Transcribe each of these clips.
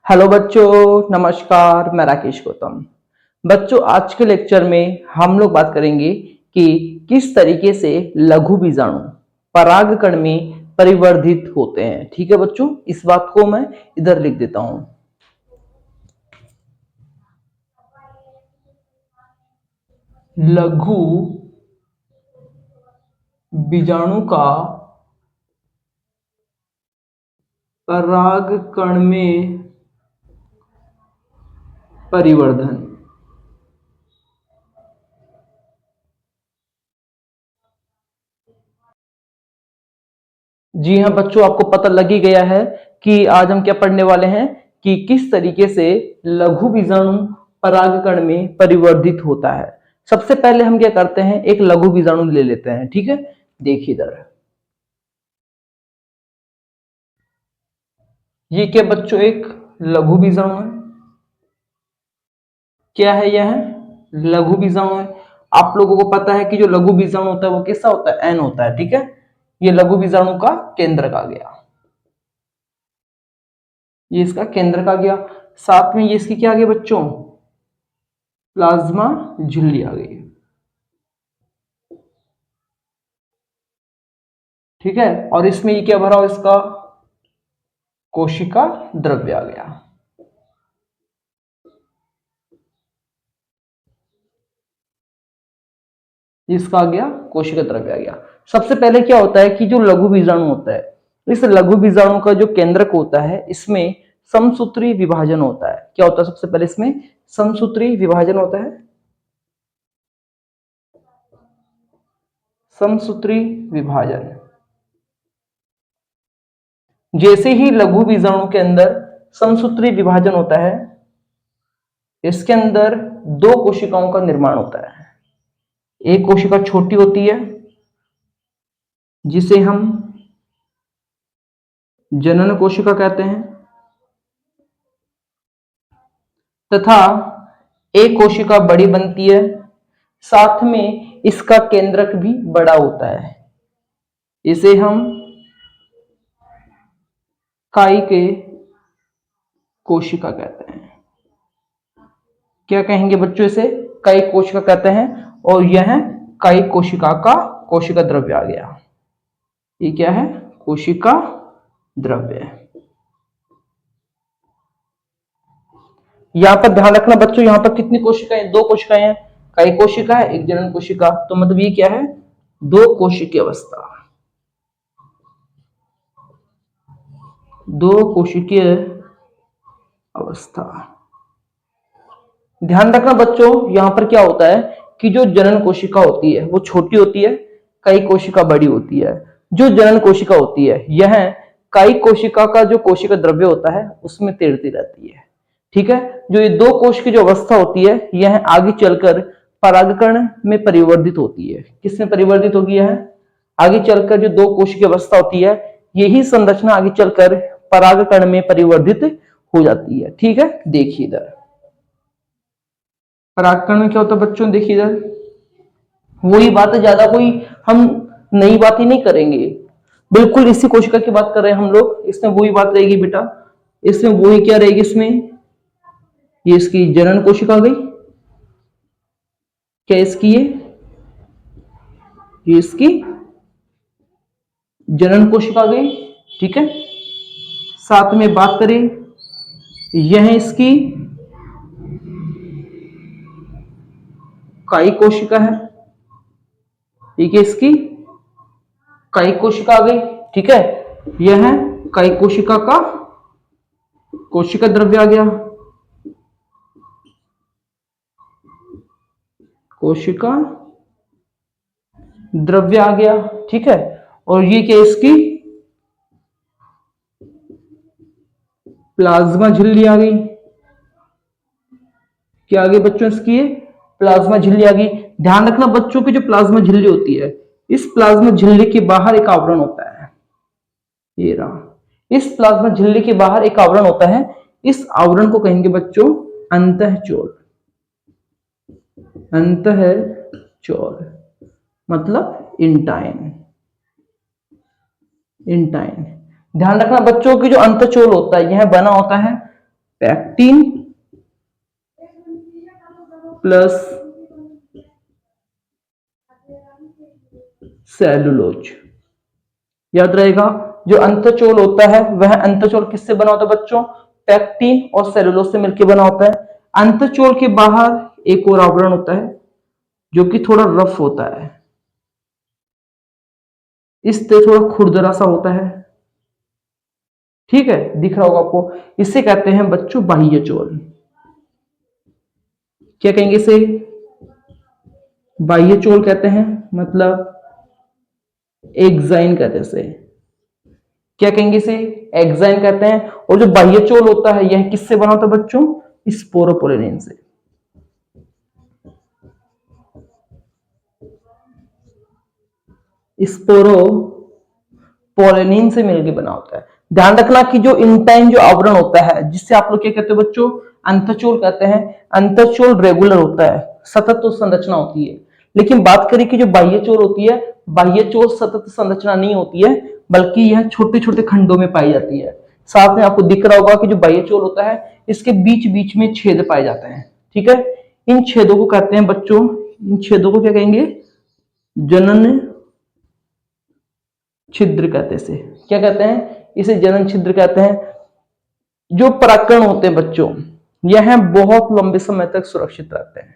Hello बच्चों, नमस्कार। मैं राकेश गौतम। बच्चों, आज के लेक्चर में हम लोग बात करेंगे कि किस तरीके से लघु बीजाणु परागकण में परिवर्धित होते हैं। ठीक है बच्चों, इस बात को मैं इधर लिख देता हूं। लघु बीजाणु का परागकण में परिवर्धन। जी हाँ बच्चों, आपको पता लग ही गया है कि आज हम क्या पढ़ने वाले हैं कि किस तरीके से लघु बीजाणु परागकण में परिवर्धित होता है। सबसे पहले हम क्या करते हैं, एक लघु बीजाणु ले लेते हैं। ठीक है, देखिए इधर ये क्या बच्चों, एक लघु बीजाणु है। क्या है यह? लघु बीजाणु है। आप लोगों को पता है कि जो लघु बीजाणु होता है वो कैसा होता है? एन होता है। ठीक है, ये लघु बीजाणु का केंद्रक आ गया, ये इसका केंद्रक आ गया। साथ में ये इसकी क्या आ गई बच्चों? प्लाज्मा झिल्ली आ गई। ठीक है, और इसमें ये क्या भरा हो? इसका कोशिका द्रव्य आ गया। इसका आ गया कोशिका द्रव्य आ गया। सबसे पहले क्या होता है कि जो लघु बीजाणु होता है, इस लघु बीजाणु का जो केंद्रक होता है इसमें समसूत्री विभाजन होता है। क्या होता है? सबसे पहले इसमें समसूत्री विभाजन होता है। समसूत्री विभाजन। जैसे ही लघु बीजाणु के अंदर समसूत्री विभाजन होता है, इसके अंदर दो कोशिकाओं का निर्माण होता है। एक कोशिका छोटी होती है जिसे हम जनन कोशिका कहते हैं, तथा एक कोशिका बड़ी बनती है, साथ में इसका केंद्रक भी बड़ा होता है। इसे हम कायिक कोशिका कहते हैं। क्या कहेंगे बच्चों? इसे कायिक कोशिका कहते हैं। और यह कायिक कोशिका का कोशिका द्रव्य आ गया। ये क्या है? कोशिका द्रव्य। यहां पर ध्यान रखना बच्चों, यहां पर कितनी कोशिकाएं? दो कोशिकाएं हैं। कायिक कोशिका है, एक जनन कोशिका। तो मतलब ये क्या है? दो कोशिकीय अवस्था। दो कोशिकीय अवस्था। ध्यान रखना बच्चों, यहां पर क्या होता है कि जो जनन कोशिका होती है वो छोटी होती है, कई कोशिका बड़ी होती है। जो जनन कोशिका होती है यह कई कोशिका का जो कोशिका द्रव्य होता है उसमें तैरती रहती है। ठीक है, जो ये दो कोश की जो अवस्था होती है यह आगे चलकर परागकण में परिवर्तित होती है। किसमें परिवर्तित होगी? यह आगे चलकर जो दो कोश की अवस्था होती है, यही संरचना आगे चलकर परागकण में परिवर्तित हो जाती है। ठीक है, देखिए इधर परागकण में क्या होता है बच्चों, देखिए इधर वही बात है, ज्यादा कोई हम नई बात ही नहीं करेंगे। बिल्कुल इसी कोशिका की बात कर रहे हैं हम लोग। इसमें वही बात रहेगी बेटा, इसमें वही क्या रहेगी? इसमें ये इसकी जनन कोशिका आ गई। क्या इसकी? ये इसकी जनन कोशिका आ गई। ठीक है, साथ में बात करें यह इसकी कायिक कोशिका है। ठीक है, इसकी कायिक कोशिका आ गई। ठीक है, यह है कायिक कोशिका का कोशिका द्रव्य आ गया। कोशिका द्रव्य आ गया। ठीक है, और ये क्या? इसकी प्लाज्मा झिल्ली आ गई। क्या आ गई बच्चों? इसकी प्लाज्मा झिल्ली आ गई। ध्यान रखना बच्चों की जो प्लाज्मा झिल्ली होती है, इस प्लाज्मा झिल्ली के बाहर एक आवरण होता है। ये रहा, इस प्लाज्मा झिल्ली के बाहर एक आवरण होता है। इस आवरण को कहेंगे बच्चों अंतःचोल। अंतःचोल मतलब इंटाइन। इंटाइन। ध्यान रखना बच्चों की जो अंतःचोल होता है यह बना होता है पैक्टिन प्लस सेलुलोज। याद रहेगा, जो अंतःचोल होता है वह अंतःचोल किससे बना होता है बच्चों? पैक्टिन और सेलुलोज से मिलकर बना होता है। अंतःचोल के बाहर एक और आवरण होता है जो कि थोड़ा रफ होता है, इससे थोड़ा खुरदरा सा होता है। ठीक है, दिख रहा होगा आपको। इसे कहते हैं बच्चों बाह्य चोल। क्या कहेंगे इसे? बाह्य चोल कहते हैं, मतलब एक्साइन कहते हैं इसे। क्या कहेंगे इसे? एक्साइन कहते हैं। और जो बाह्य चोल होता है यह किससे बना होता है बच्चों? स्पोरोपोलिन से। स्पोरोपोलिन से मिलकर बना होता है। ध्यान रखना कि जो इंटाइन जो आवरण होता है जिससे आप लोग क्या कहते हो बच्चों? अंतःचोल कहते हैं। अंतःचोल रेगुलर होता है, सतत तो संरचना होती है। लेकिन बात करें कि जो बाह्य चोल होती है, बाह्य चोल सतत संरचना नहीं होती है, बल्कि यह छोटे छोटे खंडों में पाई जाती है। साथ में आपको दिख रहा होगा कि जो बाह्य चोल होता है इसके बीच बीच में छेद पाए जाते हैं। ठीक है, इन छेदों को कहते हैं बच्चों, इन छेदों को क्या कहेंगे? जनन छिद्र कहते हैं इसे। क्या कहते हैं? इसे जनन छिद्र कहते हैं। जो परागकण होते हैं बच्चों, यह बहुत लंबे समय तक सुरक्षित रहते हैं।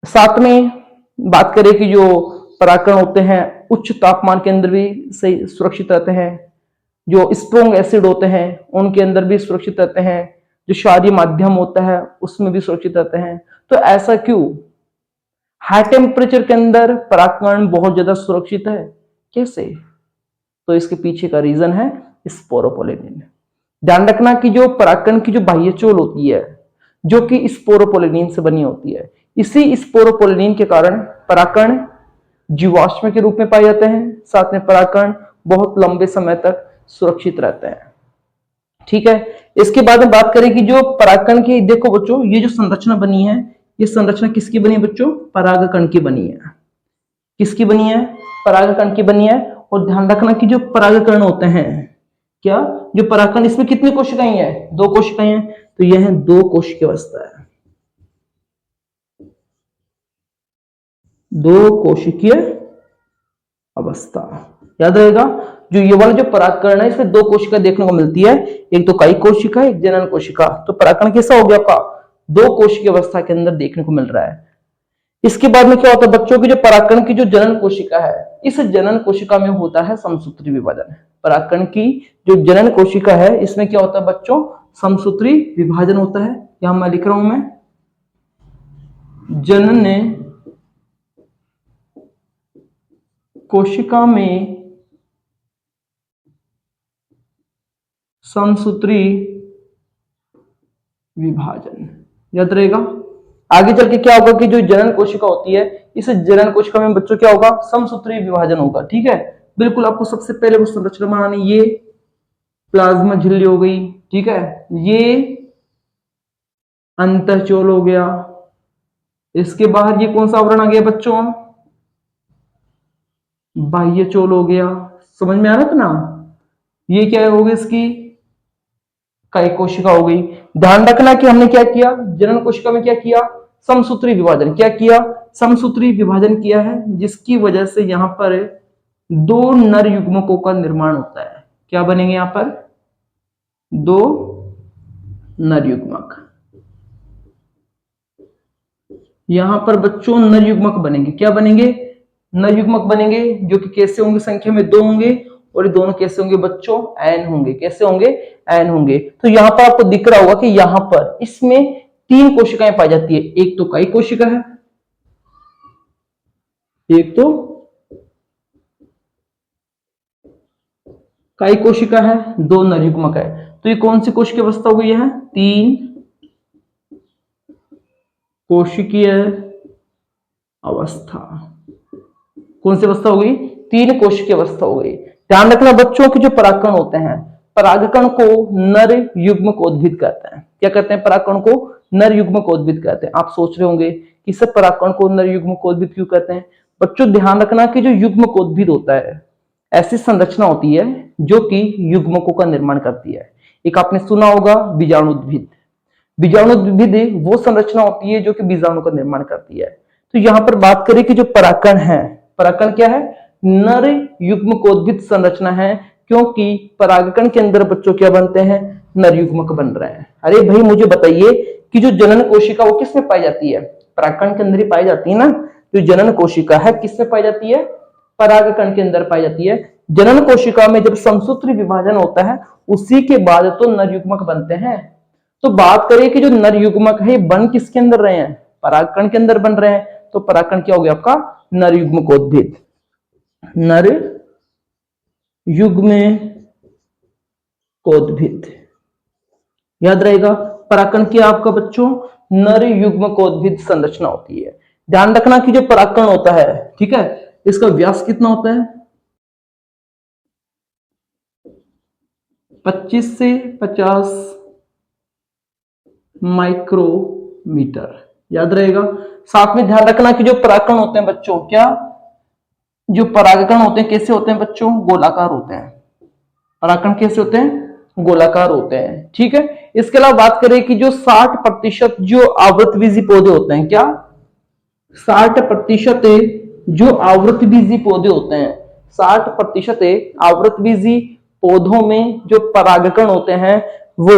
साथ में बात करें कि जो परागकण होते हैं उच्च तापमान के अंदर भी सही सुरक्षित रहते हैं। जो स्ट्रॉन्ग एसिड होते हैं उनके अंदर भी सुरक्षित रहते हैं। जो क्षारीय माध्यम होता है उसमें भी सुरक्षित रहते हैं। तो ऐसा क्यों? हाई टेम्परेचर के अंदर परागकण बहुत ज्यादा सुरक्षित है। कैसे? तो इसके पीछे का रीजन है स्पोरोपोलिन। ध्यान रखना कि जो परागकण की जो बाह्य चोल होती है जो कि स्पोरोपोलिन से बनी होती है, इसी स्पोरोपोलिन के कारण परागकण जीवाश्म के रूप में पाए जाते हैं। साथ में परागकण बहुत लंबे समय तक सुरक्षित रहते हैं। ठीक है, इसके बाद में बात करें कि जो परागकण की, देखो बच्चों ये जो संरचना बनी है, ये संरचना किसकी बनी है बच्चों? परागकण की बनी है। किसकी बनी है? परागकण की बनी है। और ध्यान रखना कि जो परागकण होते हैं, क्या जो परागकण, इसमें कितनी कोशिकाएं हैं? 2 कोशिकाएं हैं। तो यह दो कोशिकीय अवस्था है, 2 कोशिकीय अवस्था। याद रहेगा, जो ये वाला जो परागकण है इसमें 2 कोशिका देखने को मिलती है, एक तो कायिक कोशिका, एक जनन कोशिका। तो परागकण कैसा हो गया आपका? 2 कोशिकीय अवस्था के अंदर देखने को मिल रहा है। इसके बाद में क्या होता है बच्चों की जो परागकण की जो जनन कोशिका है, इस जनन कोशिका में होता है समसूत्री विभाजन। परागकण की जो जनन कोशिका है इसमें क्या होता है बच्चों? समसूत्री विभाजन होता है। यहां मैं लिख रहा हूं, मैं जनन कोशिका में समसूत्री विभाजन। याद रहेगा, आगे चल के क्या होगा कि जो जनन कोशिका होती है, इस जनन कोशिका में बच्चों क्या होगा? समसूत्री विभाजन होगा। ठीक है, बिल्कुल आपको सबसे पहले वो संरचना बनानी, ये प्लाज्मा झिल्ली हो गई। ठीक है, ये अंतःचोल हो गया। इसके बाहर ये कौन सा आवरण आ गया बच्चों? बाह्य चोल हो गया। समझ में आ रहा था ना? ये क्या हो गई? इसकी कायिक कोशिका हो गई। ध्यान रखना कि हमने क्या किया जनन कोशिका में? क्या किया? समसूत्री विभाजन। क्या किया? समसूत्री विभाजन किया है, जिसकी वजह से यहां पर 2 नर युग्मकों का निर्माण होता है। क्या बनेंगे यहां पर? 2 नर युग्मक। यहां पर बच्चों नर युग्मक बनेंगे। क्या बनेंगे? नर युग्मक बनेंगे, जो कि कैसे होंगे? संख्या में 2 होंगे। और ये दोनों कैसे होंगे बच्चों? एन होंगे। कैसे होंगे? एन होंगे। तो यहां पर आपको दिख रहा होगा कि यहां पर इसमें 3 कोशिकाएं पाई जाती है। एक तो कायिक कोशिका है, एक तो कायिक कोशिका है, 2 नर युग्मक है। तो ये कौन सी कोशिकीय अवस्था हो गई है? 3 कोशिकीय अवस्था। कौन सी अवस्था हो गई? 3 कोशिकीय अवस्था हो गई। ध्यान रखना बच्चों की जो परागकण होते हैं, परागकण को नर युग्मकोद्भिद कहते हैं। क्या कहते हैं? परागकण को नर युग्मकोद्भिद कहते हैं। आप सोच रहे होंगे कि सब परागकण को नर युग्मकोद्भिद क्यों कहते हैं? बच्चों ध्यान रखना कि जो युग्मकोद्भिद होता है, ऐसी संरचना होती है जो कि युग्मकों का निर्माण करती है। एक आपने सुना होगा बीजाणुद्भिद। बीजाणुद्भिद वो संरचना होती है जो कि बीजाणु का निर्माण करती है। तो यहां पर बात करें कि जो परागकण है, परागकण क्या है? नर युग्मकोद्भिद संरचना है, क्योंकि परागकण के अंदर बच्चों क्या बनते हैं? नर युग्मक बन रहे हैं। अरे भाई मुझे बताइए कि जो जनन कोशिका वो किसमें पाई जाती है? परागकण के अंदर ही पाई जाती है ना। जो जनन कोशिका है किसमें पाई जाती है? परागकण के अंदर पाई जाती है। जनन कोशिका में जब समसूत्री विभाजन होता है उसी के बाद तो नर युग्मक बनते हैं। तो बात करें कि जो नर युग्मक है बन किसके अंदर रहे हैं? परागकण के अंदर बन रहे हैं। तो परागकण क्या हो गया आपका? नर युग्मकोद्भिद। नर युग्मकोद्भिद याद रहेगा। परागकण क्या आपका बच्चों? नर युग्मकोद्भिद संरचना होती है। ध्यान रखना कि जो परागकण होता है, ठीक है, इसका व्यास कितना होता है? 25 से 50 माइक्रोमीटर याद रहेगा। साथ में ध्यान रखना कि जो परागकण होते हैं बच्चों, क्या जो परागकण होते हैं कैसे होते हैं बच्चों? गोलाकार होते हैं। परागकण कैसे होते हैं? गोलाकार होते हैं, ठीक है। इसके अलावा बात करें कि जो 60% जो आवृतबीजी पौधे होते हैं, क्या 60% जो आवृतबीजी पौधे होते हैं, 60% आवृतबीजी पौधों में जो परागकण होते हैं वो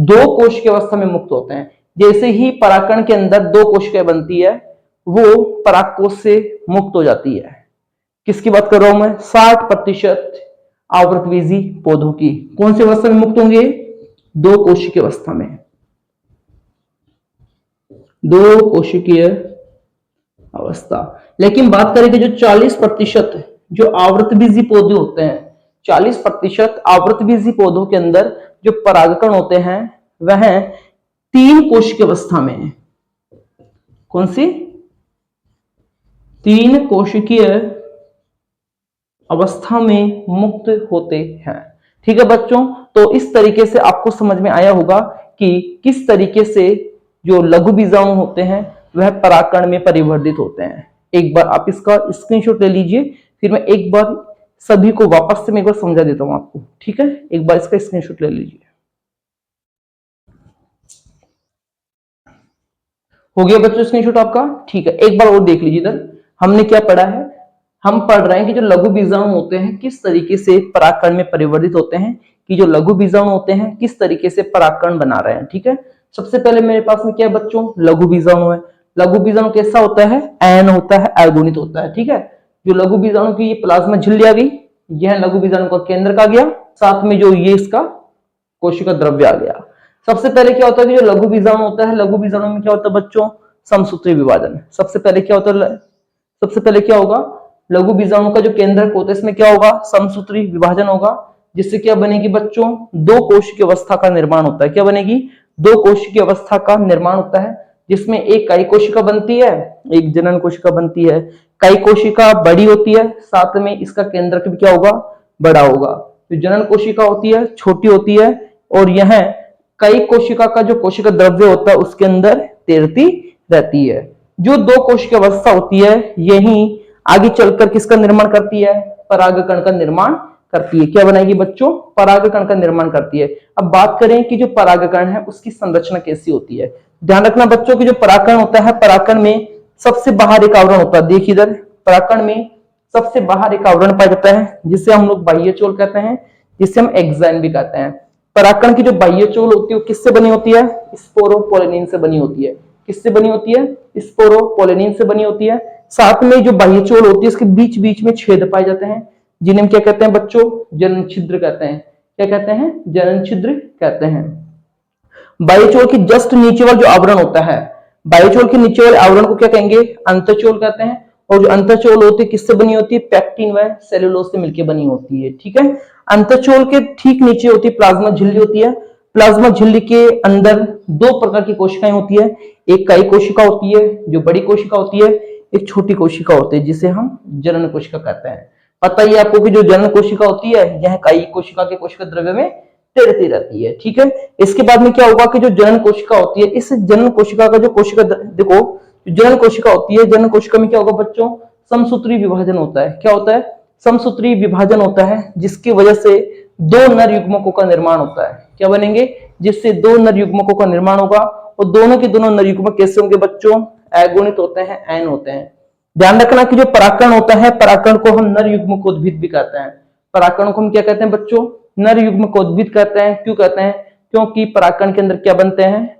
दो कोश की अवस्था में मुक्त होते हैं। जैसे ही परागकण के अंदर दो कोशिकाएं बनती है वो परागकोश से मुक्त हो जाती है। किसकी बात कर रहा हूं मैं? 60% आवृतबीजी पौधों की कौन सी अवस्था में मुक्त होंगे? दो कोशिकीय अवस्था में। दो कोशिकीय अवस्था। लेकिन बात करें कि जो 40% जो आवृतबीजी पौधे होते हैं, 40% आवृतबीजी पौधों के अंदर जो परागकण होते हैं वह तीन कोशिकीय अवस्था में है। कौन सी? तीन कोशिकीय अवस्था में मुक्त होते हैं। ठीक है बच्चों, तो इस तरीके से आपको समझ में आया होगा कि किस तरीके से जो लघु बीजाणु होते हैं वह परागकण में परिवर्तित होते हैं। एक बार आप इसका स्क्रीनशॉट ले लीजिए, फिर मैं एक बार सभी को वापस से मैं एक बार समझा देता हूं आपको। ठीक है, एक बार इसका स्क्रीनशॉट ले लीजिए। हो गया बच्चों स्क्रीनशॉट आपका? ठीक है, एक बार और देख लीजिए। इधर हमने क्या पढ़ा है? हम पढ़ रहे हैं कि जो लघु बीजाणु होते हैं किस तरीके से परागकण में परिवर्तित होते हैं, कि जो लघु बीजाणु होते हैं किस तरीके से परागकण बना रहे हैं। ठीक है, सबसे पहले मेरे पास में क्या है बच्चों? लघु बीजाणु है। लघु बीजाणु कैसा होता है? एन होता है, अगुणित होता है। ठीक है, जो लघु बीजाणु की ये प्लाज्मा झिल्ली आ गई, यह लघु बीजाणु का केंद्र का गया, साथ में जो ये इसका कोशिका द्रव्य आ गया। सबसे पहले क्या होता है कि जो लघु बीजाणु होता है, लघु बीजाणु में क्या होता है बच्चों? समसूत्री विभाजन। सबसे पहले क्या होता है? सबसे पहले क्या होगा? लघु बीजाणु का जो केंद्रक होता है इसमें क्या होगा? समसूत्री विभाजन होगा, जिससे क्या बनेगी बच्चों? दो कोशिकीय अवस्था का निर्माण होता है। क्या बनेगी? दो कोशिकीय अवस्था का निर्माण होता है, जिसमें एक काई कोशिका बनती है, एक जनन कोशिका बनती है। काई कोशिका बड़ी होती है, साथ में इसका केंद्रक भी क्या होगा? बड़ा होगा। तो जनन कोशिका होती है छोटी होती है, और यह कई कोशिका का जो कोशिका द्रव्य होता है उसके अंदर तैरती रहती है। जो दो कोशिकीय अवस्था होती है यही आगे चलकर किसका निर्माण करती है? परागकण का निर्माण करती है। क्या बनाएगी बच्चों? परागकण का निर्माण करती है। अब बात करें कि जो परागकण है उसकी संरचना कैसी होती है। ध्यान रखना बच्चों की जो परागकण होता है, परागकण में सबसे बाहर एक आवरण होता है। देखिए इधर, परागकण में सबसे बाहर एक आवरण पाया जाता है जिसे हम लोग बाह्यचोल कहते हैं, जिसे हम एक्साइन भी कहते हैं। परागकण की जो बाह्यचोल होती है वो किससे बनी होती है? स्पोरोपोलेनिन से बनी होती है। किससे बनी होती है? स्पोरोपोलेनिन से बनी होती है। साथ में जो बाह्यचोल होती है इसके बीच बीच में छेद पाए जाते हैं, जिन्हें हम क्या कहते हैं बच्चों? जनन छिद्र कहते हैं। क्या कहते हैं? जनन छिद्र कहते हैं। बाह्यचोल के जस्ट नीचे वाला जो आवरण होता है, बाह्यचोल के नीचे वाले आवरण को क्या कहेंगे? अंतःचोल कहते हैं। और जो अंतःचोल होती है किससे बनी होती है? पैक्टिन व सेलुलोज से मिलकर बनी होती है। ठीक है, अंतःचोल के ठीक नीचे होती है प्लाज्मा झिल्ली होती है। प्लाज्मा झिल्ली के अंदर दो प्रकार की कोशिकाएं होती है। एक काई कोशिका होती है जो बड़ी कोशिका होती है, एक छोटी कोशिका होती है जिसे हम जनन कोशिका कहते हैं। पता ही आपको कि जो जनन कोशिका होती है यह काई कोशिका के कोशिका द्रव्य में तैरती रहती है। ठीक है, इसके बाद में क्या होगा कि जो जनन कोशिका होती है, इस जनन कोशिका का जो कोशिका देखो, जनन कोशिका होती है, जनन कोशिका में क्या होगा बच्चों? समसूत्री विभाजन होता है। क्या होता है? समसूत्री विभाजन होता है, जिसकी वजह से दो नर युग्मकों का निर्माण होता है। क्या बनेंगे? जिससे दो नर युग्मकों का निर्माण होगा, और दोनों के दोनों नर युग्मक कैसे होंगे बच्चों? अगुणित होते हैं, एन होते हैं। ध्यान रखना कि जो परागकण होता है, परागकण को हम नर युग्मकोद्भिद भी कहते हैं। परागकण को हम क्या कहते हैं बच्चों? नर युग्मकोद्भिद कहते हैं। क्यों कहते हैं? क्योंकि परागकण के अंदर क्या बनते हैं?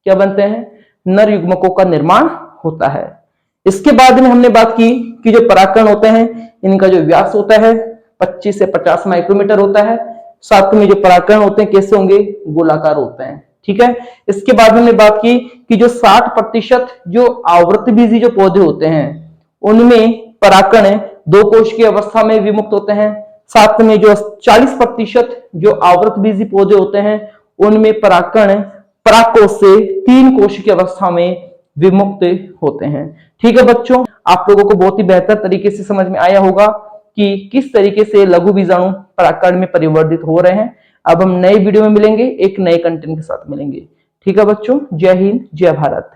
क्या बनते हैं? नर युग्मकों का निर्माण होता है। इसके बाद में हमने बात की कि जो परागकण होते हैं, इनका जो व्यास होता है 25 से 50 माइक्रोमीटर होता है। साथ में जो परागकण होते हैं कैसे होंगे? गोलाकार होते हैं। ठीक है। इसके बाद हमने बात की कि जो 60% जो आवृतबीजी जो पौधे होते हैं, उनमें परागकण दो कोश की अवस्था में विमुक्त होते हैं। साथ में जो 40% जो आवृतबीजी पौधे होते हैं, उनमें परागकण परागकोश से 3 कोश की अवस्था में विमुक्त होते हैं। ठीक है बच्चों, आप लोगों को बहुत ही बेहतर तरीके से समझ में आया होगा कि किस तरीके से लघु बीजाणु परागकण में परिवर्तित हो रहे हैं। अब हम नए वीडियो में मिलेंगे, एक नए कंटेंट के साथ मिलेंगे। ठीक है बच्चों, जय हिंद, जय भारत।